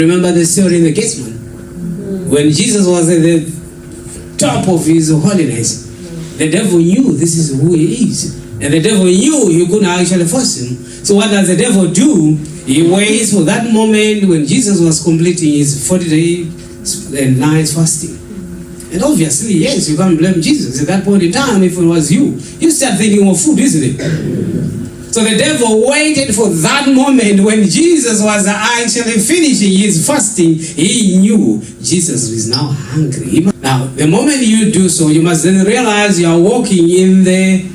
Remember the story in the Gethsemane? When Jesus was at the top of his holiness, the devil knew this is who he is. And the devil knew he couldn't actually force him. So what does the devil do? He waits for that moment when Jesus was completing his 40 days and nights fasting. And obviously, yes, you can't blame Jesus. At that point in time, if it was you start thinking of food, isn't it? So the devil waited for that moment when Jesus was actually finishing his fasting. He knew Jesus was now hungry. Now, the moment you do so, you must then realize you are walking in the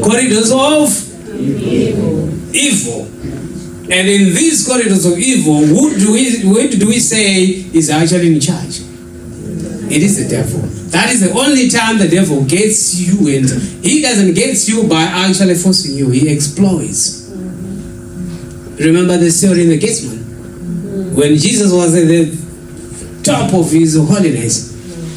corridors of evil. And in these corridors of evil, who do we say is actually in charge? It is the devil. That is the only time the devil gets you, and he doesn't get you by actually forcing you. He exploits. Remember the story in the Gethsemane? When Jesus was at the top of his holiness,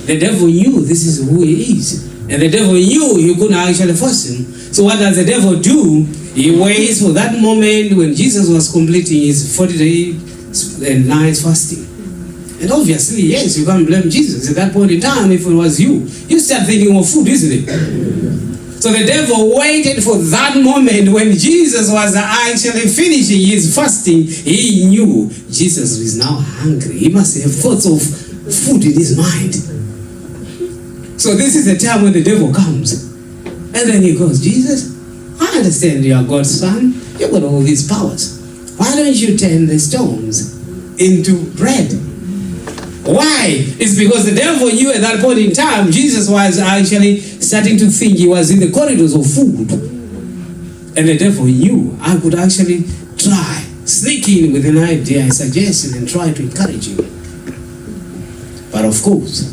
the devil knew this is who he is. And the devil knew he couldn't actually force him. So what does the devil do? He waits for that moment when Jesus was completing his 40 days and nights fasting. And obviously, yes, you can't blame Jesus. At that point in time, if it was you start thinking of food, isn't it? So the devil waited for that moment when Jesus was actually finishing his fasting. He knew Jesus was now hungry. He must have thoughts of food in his mind. So this is the time when the devil comes. And then he goes, Jesus, I understand you are God's son. You've got all these powers. Why don't you turn the stones into bread? Why? It's because the devil knew at that point in time Jesus was actually starting to think he was in the corridors of food. And the devil knew I could actually try, sneak in with an idea, a suggestion, and try to encourage him. But of course,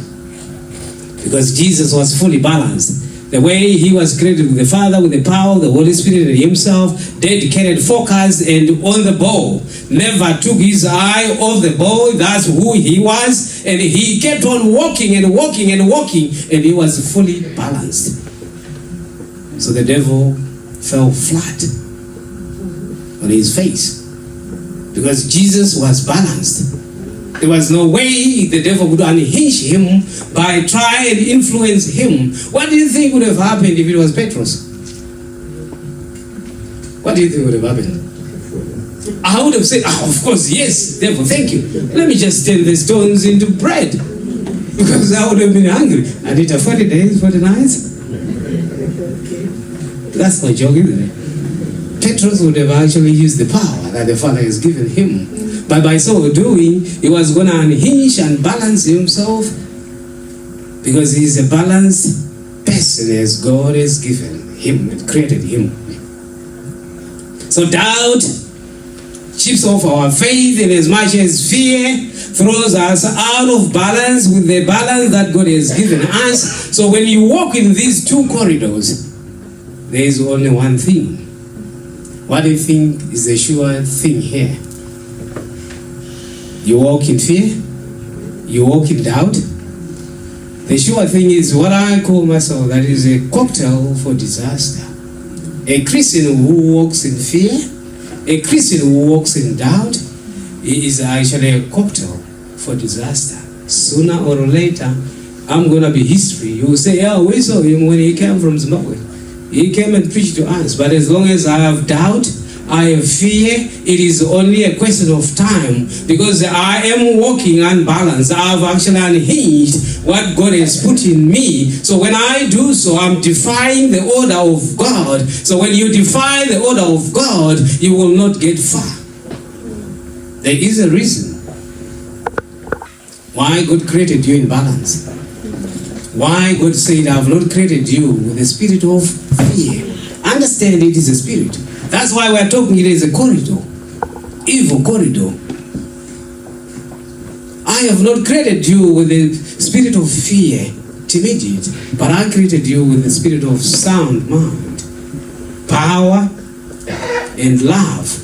because Jesus was fully balanced, the way he was created with the Father, with the power of the Holy Spirit and himself, dedicated, focused, and on the ball. Never took his eye off the ball. That's who he was. And he kept on walking and walking and walking. And he was fully balanced. So the devil fell flat on his face. Because Jesus was balanced. There was no way the devil would unhinge him by trying and influence him. What do you think would have happened if it was Petrus? What do you think would have happened? I would have said, of course, yes, devil, thank you. Let me just turn the stones into bread. Because I would have been hungry. I did 40 days, 40 nights. That's no joke, isn't it? Petrus would have actually used the power that the Father has given him. But by so doing, he was going to unhinge and balance himself, because he is a balanced person as God has given him and created him. So doubt chips off our faith, in as much as fear throws us out of balance with the balance that God has given us. So when you walk in these two corridors, there is only one thing. What do you think is the sure thing here? You walk in fear, you walk in doubt. The sure thing is what I call myself, that is a cocktail for disaster. A Christian who walks in fear, a Christian who walks in doubt, is actually a cocktail for disaster. Sooner or later, I'm going to be history. You will say, yeah, we saw him when he came from Zimbabwe. He came and preached to us. But as long as I have doubt, I have fear, it is only a question of time, because I am walking unbalanced. I have actually unhinged what God has put in me. So when I do so, I'm defying the order of God. So when you defy the order of God, you will not get far. There is a reason why God created you in balance. Why God said, I have not created you with a spirit of fear. Understand it is a spirit. That's why we're talking it is a corridor. Evil corridor. I have not created you with a spirit of fear, timidity, but I created you with a spirit of sound mind, power, and love.